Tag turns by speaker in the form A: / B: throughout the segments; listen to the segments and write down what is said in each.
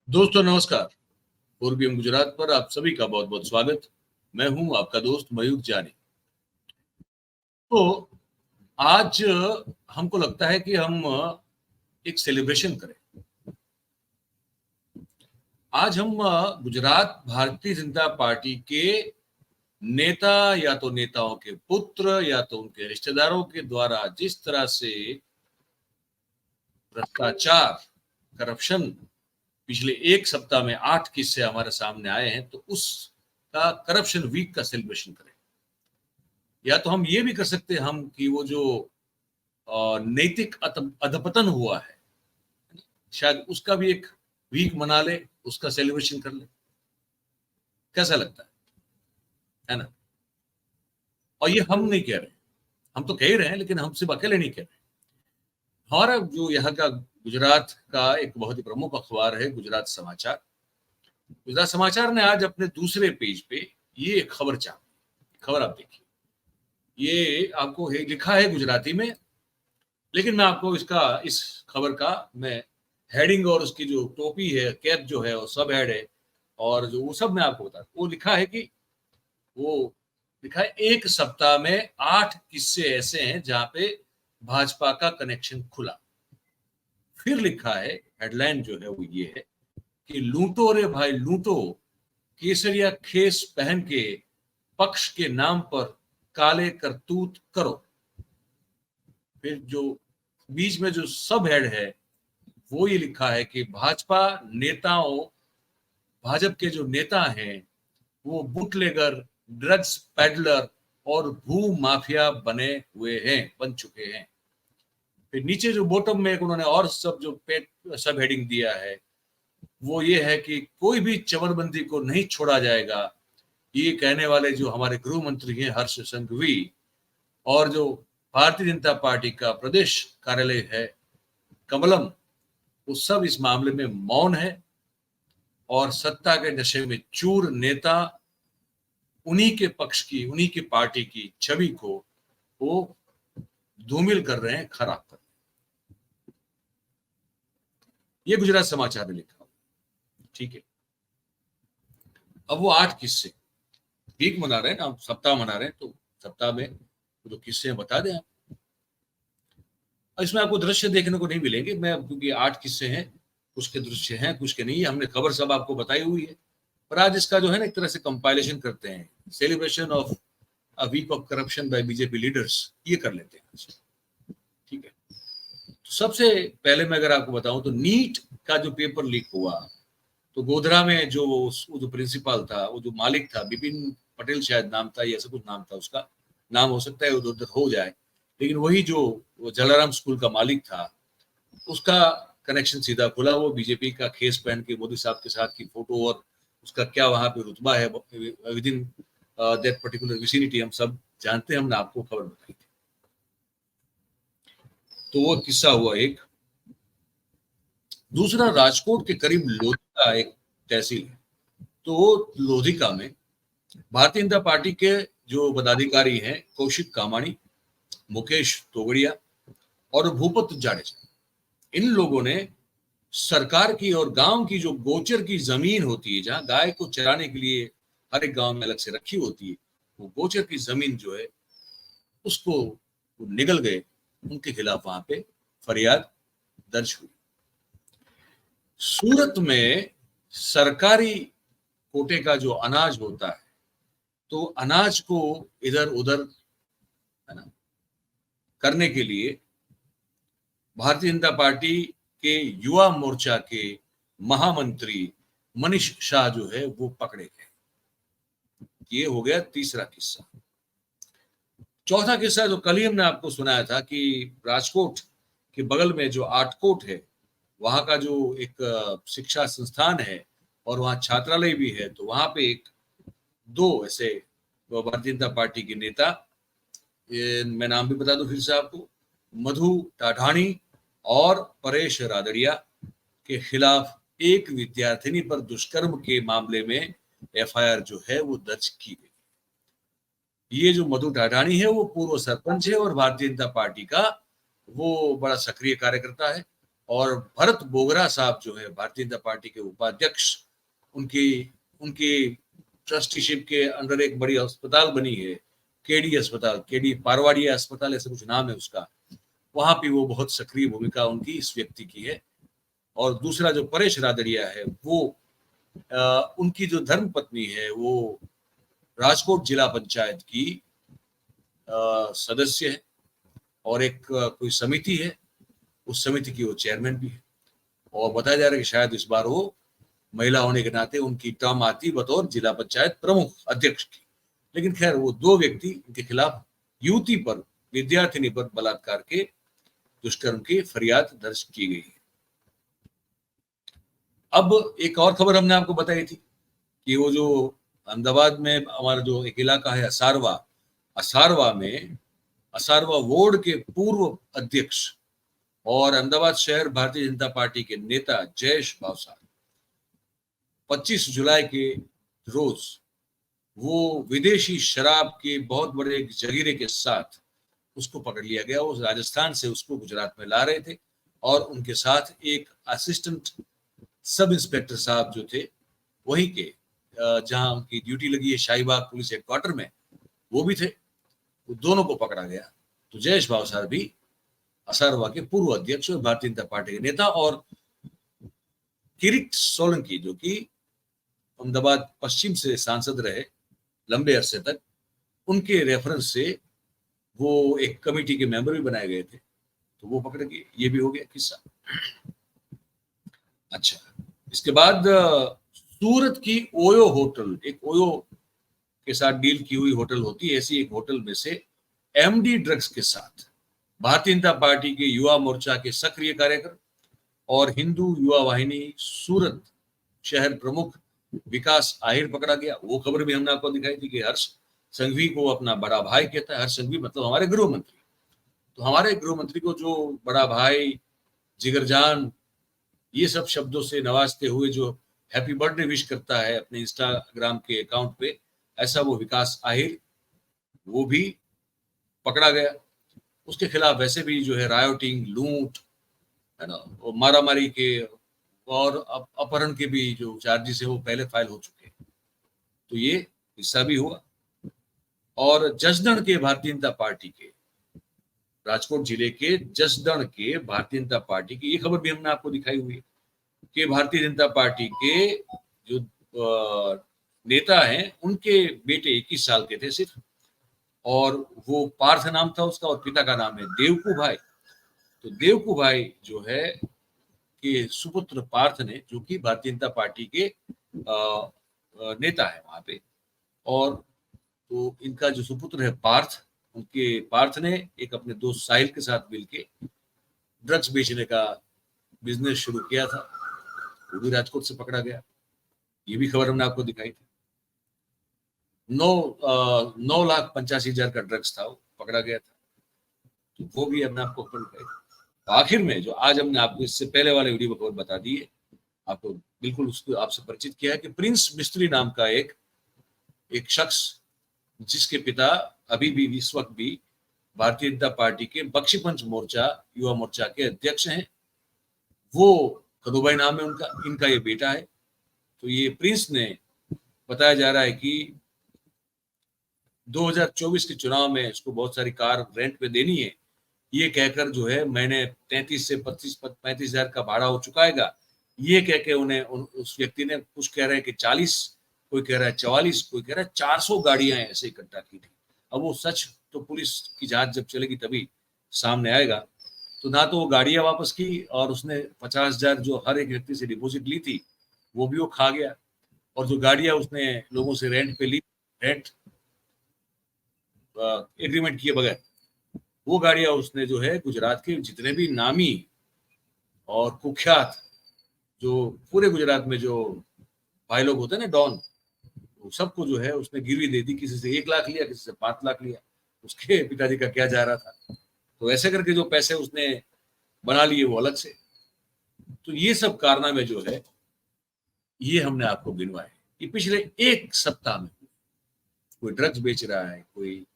A: दोस्तों नमस्कार। पूर्वी गुजरात पर आप सभी का बहुत बहुत स्वागत। मैं हूं आपका दोस्त मयूर जानी। तो आज हमको लगता है कि हम एक सेलिब्रेशन करें। आज हम गुजरात भारतीय जनता पार्टी के नेता या तो नेताओं के पुत्र या तो उनके रिश्तेदारों के द्वारा जिस तरह से भ्रष्टाचार, करप्शन पिछले एक सप्ताह में 8 किस्से हमारे सामने आए हैं, तो उसका करप्शन वीक का सेलिब्रेशन करें। या तो हम ये भी कर सकते हैं हम कि वो जो नैतिक अधपतन हुआ है, शायद उसका भी एक वीक मना ले, उसका सेलिब्रेशन कर ले। कैसा लगता है ना? और ये हम नहीं कह रहे, हम तो कह ही रहे हैं, लेकिन हम सिर्फ अकेले नहीं कह रहे। हमारा जो यहाँ का गुजरात का एक बहुत ही प्रमुख अखबार है गुजरात समाचार। गुजरात समाचार ने आज अपने दूसरे पेज पे ये खबर छापी। खबर आप देखिए, ये आपको लिखा है गुजराती में, लेकिन मैं आपको इस खबर का मैं हेडिंग और उसकी जो टोपी है, कैप जो है, और सब हेड है और जो वो सब मैं आपको बता, वो लिखा है कि वो लिखा है एक सप्ताह में 8 किस्से ऐसे हैं जहां पे भाजपा का कनेक्शन खुला। फिर लिखा है, हेडलाइन जो है वो ये है कि लूटो रे भाई लूटो, केसरिया खेस पहन के पक्ष के नाम पर काले करतूत करो। फिर जो बीच में जो सब हेड है वो ये लिखा है कि भाजपा नेताओं, भाजपा के जो नेता हैं वो बुटलेगर, ड्रग्स पैडलर और भू माफिया बन चुके हैं। फिर नीचे जो बॉटम में एक उन्होंने और सब हेडिंग दिया है वो ये है कि कोई भी चमरबंदी को नहीं छोड़ा जाएगा। ये कहने वाले जो हमारे गृह मंत्री हैं हर्ष संघवी, और जो भारतीय जनता पार्टी का प्रदेश कार्यालय है कमलम, वो सब इस मामले में मौन है और सत्ता के नशे में चूर नेता उन्हीं के पक्ष की, उन्हीं की पार्टी की छवि को वो धूमिल कर रहे हैं, खराब कर रहे हैं। ये गुजरात समाचार ने लिखा, ठीक है। अब वो 8 किस्से वीक मना रहे हैं ना, सप्ताह मना रहे हैं, तो सप्ताह में जो किस्से बता दें आप। इसमें आपको दृश्य देखने को नहीं मिलेंगे, मैं क्योंकि 8 किस्से हैं, कुछ के दृश्य हैं, कुछ के नहीं। हमने खबर सब आपको बताई हुई है, पर आज इसका जो है ना एक तरह से कंपाइलेशन करते हैं, celebration of a week of corruption by BJP leaders, ये कर लेते हैं, ठीक है। तो सबसे पहले मैं अगर आपको बताऊं तो नीट का जो पेपर लीक हुआ, तो गोधरा में जो प्रिंसिपल था, वो जो मालिक था, बिपिन पटेल शायद नाम था, या ऐसा कुछ नाम था, उसका नाम हो सकता है उधर उधर हो जाए, लेकिन वही जो जलाराम स्कूल का मालिक था, उसका कनेक्शन सीधा खुला। वो बीजेपी का खेस पहन के मोदी साहब के साथ की फोटो, और उसका क्या वहां पे रुतबा है with in that particular vicinity, हम सब जानते हैं, हमने आपको खबर बताई थी। तो वो किस्सा हुआ एक। दूसरा, राजकोट के करीब लोधिका एक तहसील है, तो लोधिका में भारतीय जनता पार्टी के जो पदाधिकारी हैं, कौशिक कामाणी, मुकेश तोगड़िया और भूपत जाडेजा, इन लोगों ने सरकार की और गांव की जो गोचर की जमीन होती है, जहां गाय को चराने के लिए हर एक गांव में अलग से रखी होती है, वो गोचर की जमीन जो है उसको निगल गए, उनके खिलाफ वहां पे फरियाद दर्ज हुई। सूरत में सरकारी कोटे का जो अनाज होता है, तो अनाज को इधर उधर, है ना, करने के लिए भारतीय जनता पार्टी के युवा मोर्चा के महामंत्री मनीष शाह जो है वो पकड़े गए। ये हो गया तीसरा किस्सा। चौथा किस्सा जो कल ही हमने आपको सुनाया था कि राजकोट के बगल में जो आटकोट है, वहां का जो एक शिक्षा संस्थान है और वहां छात्रालय भी है, तो वहां पे दो ऐसे भारतीय जनता पार्टी के नेता, मैं नाम भी बता दूं फिर से आपको, मधु टाढाणी और परेश रादड़िया के खिलाफ एक विद्यार्थिनी पर दुष्कर्म के मामले में एफआईआर जो है वो दर्ज की गई। ये जो मधु टाढाणी है वो पूर्व सरपंच है और भारतीय जनता पार्टी का वो बड़ा सक्रिय कार्यकर्ता है, और भरत बोगरा साहब जो है भारतीय जनता पार्टी के उपाध्यक्ष, उनकी उनकी ट्रस्टीशिप के अंडर एक बड़ी अस्पताल बनी है, केडी अस्पताल, केडी पारवाड़िया अस्पताल ऐसा कुछ नाम है उसका, वहां पे वो बहुत सक्रिय भूमिका उनकी इस व्यक्ति की है। और दूसरा जो परेश रादड़िया है, वो उनकी जो धर्म पत्नी है वो राजकोट जिला पंचायत की सदस्य है, और एक कोई समिति है, उस समिति की वो चेयरमैन भी है। और बताया जा रहा है कि शायद इस बार वो महिला होने के नाते उनकी टर्म आती बतौर जिला पंचायत प्रमुख अध्यक्ष की। लेकिन खैर वो दो व्यक्ति इनके खिलाफ युवती पर, विद्यार्थिनी पर बलात्कार के दुष्कर्म की फरियाद दर्ज की गई है। अब एक और खबर हमने आपको बताई थी कि वो जो अहमदाबाद में हमारा जो एक इलाका है असारवा, असारवा में असारवा वार्ड के पूर्व अध्यक्ष और अहमदाबाद शहर भारतीय जनता पार्टी के नेता जयेश भावसार 25 जुलाई के रोज वो विदेशी शराब के बहुत बड़े एक जगीरे के साथ उसको पकड़ लिया गया। वो राजस्थान से उसको गुजरात में ला रहे थे, और उनके साथ एक असिस्टेंट सब इंस्पेक्टर साहब जो थे वहीं के, जहां उनकी ड्यूटी लगी है शाहीबाग पुलिस हेडक्वार्टर में, वो भी थे। वो दोनों को पकड़ा गया। तो जयेश भावसार भी असारवा के पूर्व अध्यक्ष और भारतीय जनता पार्टी के नेता, और किरीट सोलंकी जो कि अहमदाबाद पश्चिम से सांसद रहे लंबे अरसे तक, उनके रेफरेंस से वो एक कमेटी के मेंबर भी बनाए गए थे, तो वो पकड़े गए। ये भी हो गया किस्सा। अच्छा, इसके बाद सूरत की ओयो होटल, एक ओयो के साथ डील की हुई होटल होती है, ऐसी एक होटल में से एमडी ड्रग्स के साथ भारतीय जनता पार्टी के युवा मोर्चा के सक्रिय कार्यकर्ता और हिंदू युवा वाहिनी सूरत शहर प्रमुख विकास आहिर पकड़ा गया। वो खबर भी हमने आपको दिखाई थी कि हर्ष संघवी को अपना बड़ा भाई कहता है। हर्ष संघवी मतलब हमारे गृह मंत्री। तो हमारे गृह मंत्री को जो बड़ा भाई, जिगरजान, ये सब शब्दों से नवाजते हुए जो हैप्पी बर्थडे विश करता है अपने इंस्टाग्राम के अकाउंट पे, ऐसा वो विकास आहिर, वो भी पकड़ा गया। उसके खिलाफ वैसे भी जो है रायोटिंग, लूट, है ना, और मारामारी के और अपहरण के भी जो चार्जेस है वो पहले फाइल हो चुके हैं। तो ये हिस्सा भी हुआ। और जसदण के भारतीय जनता पार्टी के, राजकोट जिले के जसदण के भारतीय जनता पार्टी की, ये खबर भी हमने आपको दिखाई हुई है कि भारतीय जनता पार्टी के जो नेता हैं, उनके बेटे 21 साल के थे सिर्फ, और वो पार्थ नाम था उसका, और पिता का नाम है देवकू भाई। तो देवकू भाई जो है कि सुपुत्र पार्थ ने, जो कि भारतीय जनता पार्टी के नेता है वहां पे, और तो इनका जो सुपुत्र है पार्थ, उनके पार्थ ने एक अपने दोस्त साहिल के साथ मिलके ड्रग्स बेचने का बिजनेस शुरू किया था। वो भी राजकोट से पकड़ा गया। ये भी खबर हमने आपको दिखाई थी। 9,85,000 का ड्रग्स था, वो पकड़ा गया था। तो वो भी हमने आपको खबर दिखाई। तो आखिर में जो आज हमने आपको इससे पहले वाले वीडियो में खबर बता दी है, आपको बिल्कुल उसको आपसे परिचित किया है कि प्रिंस मिस्त्री नाम का एक शख्स, जिसके पिता अभी भी इस वक्त भी भारतीय जनता पार्टी के बख्शीपंच मोर्चा, युवा मोर्चा के अध्यक्ष हैं, वो कदूभाई नाम है उनका, इनका ये बेटा है। तो ये प्रिंस ने, बताया जा रहा है कि 2024 के चुनाव में इसको बहुत सारी कार रेंट पे देनी है, ये कहकर जो है मैंने 33 से 35,000 का भाड़ा हो चुकाएगा, ये कह के उन्हें उस व्यक्ति ने, कुछ कह रहे हैं कि 40, कोई कह रहा है 44, कोई कह रहा है 400 गाड़ियां ऐसे इकट्ठा की थी। अब वो सच तो पुलिस की जांच जब चलेगी तभी सामने आएगा। तो ना तो वो गाड़ियां वापस की, और उसने 50,000 जो हर एक व्यक्ति से डिपॉजिट ली थी वो भी वो खा गया, और जो गाड़ियां उसने लोगों से रेंट पे ली, रेंट एग्रीमेंट किए बगैर, वो गाड़ियां उसने जो है गुजरात के जितने भी नामी और कुख्यात, जो पूरे गुजरात में जो भाई लोग होते हैं ना, डॉन, सबको जो है उसने गिरवी दे दी। किसी से 1 लाख लिया, किसी से 5 लाख लिया। उसके पिताजी का क्या जा रहा था। तो ऐसे करके जो पैसे उसने बना लिए वो अलग से। तो ये सब कारनामे जो है ये हमने आपको गिनवाए। ये पिछले एक सप्ताह में कोई ड्रग्स बेच रहा है, कोई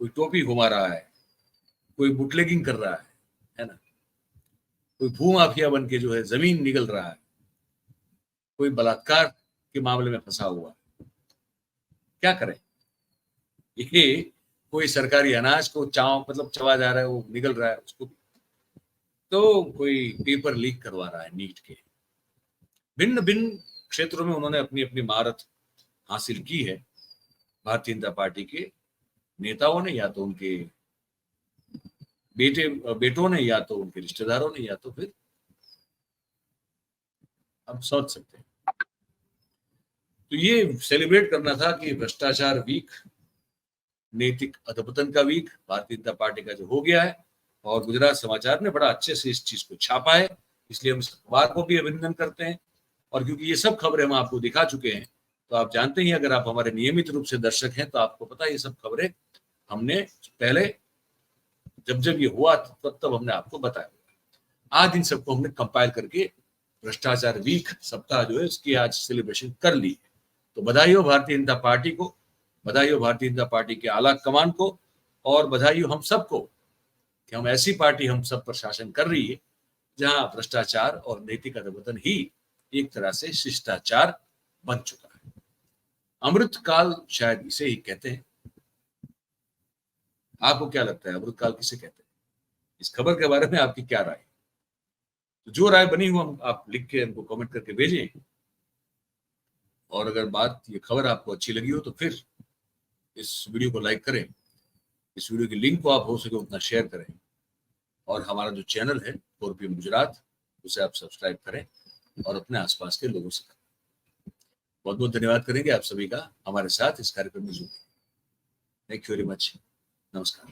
A: टोपी घुमा रहा है, कोई बुटलेगिंग कर रहा है ना। कोई भूमाफिया बन के जो है जमीन निगल रहा है, कोई बलात्कार के मामले में फंसा हुआ है, क्या करें? ये कोई सरकारी अनाज को मतलब चबा जा रहा है, वो निगल रहा है उसको, तो कोई पेपर लीक करवा रहा है नीट के। भिन्न भिन्न क्षेत्रों में उन्होंने अपनी अपनी महारत हासिल की है भारतीय जनता पार्टी के नेताओं ने, या तो उनके बेटों ने, या तो उनके रिश्तेदारों ने, या तो फिर हम सोच सकते हैं। तो ये सेलिब्रेट करना था कि भ्रष्टाचार वीक, नैतिक अधपतन का वीक भारतीय जनता पार्टी का जो हो गया है, और गुजरात समाचार ने बड़ा अच्छे से इस चीज को छापा है, इसलिए हम इस अखबार को भी अभिनंदन करते हैं। और क्योंकि ये सब खबरें हम आपको दिखा चुके हैं, तो आप जानते ही, अगर आप हमारे नियमित रूप से दर्शक हैं तो आपको पता है ये सब खबरें हमने पहले जब ये हुआ तब हमने आपको बताया। आज इन सबको हमने कंपाइल करके भ्रष्टाचार वीक सप्ताह जो है उसकी आज सेलिब्रेशन कर ली है। तो बधाई हो भारतीय जनता पार्टी को, बधाई हो भारतीय जनता पार्टी के आला कमान को, और बधाई हो हम सबको कि हम ऐसी पार्टी हम सब पर शासन कर रही है जहां भ्रष्टाचार और नैतिक अधपतन ही एक तरह से शिष्टाचार बन चुका है। अमृतकाल शायद इसे ही कहते हैं। आपको क्या लगता है अमृतकाल किसे कहते हैं? इस खबर के बारे में आपकी क्या राय है? तो जो राय बनी हो हम आप लिख के हमको कमेंट करके भेजें। और अगर बात ये खबर आपको अच्छी लगी हो तो फिर इस वीडियो को लाइक करें, इस वीडियो की लिंक को आप हो सके उतना शेयर करें, और हमारा जो चैनल है 4PM गुजरात उसे आप सब्सक्राइब करें और अपने आसपास के लोगों से करें। बहुत बहुत धन्यवाद करेंगे आप सभी का हमारे साथ इस कार्यक्रम में जुड़ने। Thank you very much. नमस्कार।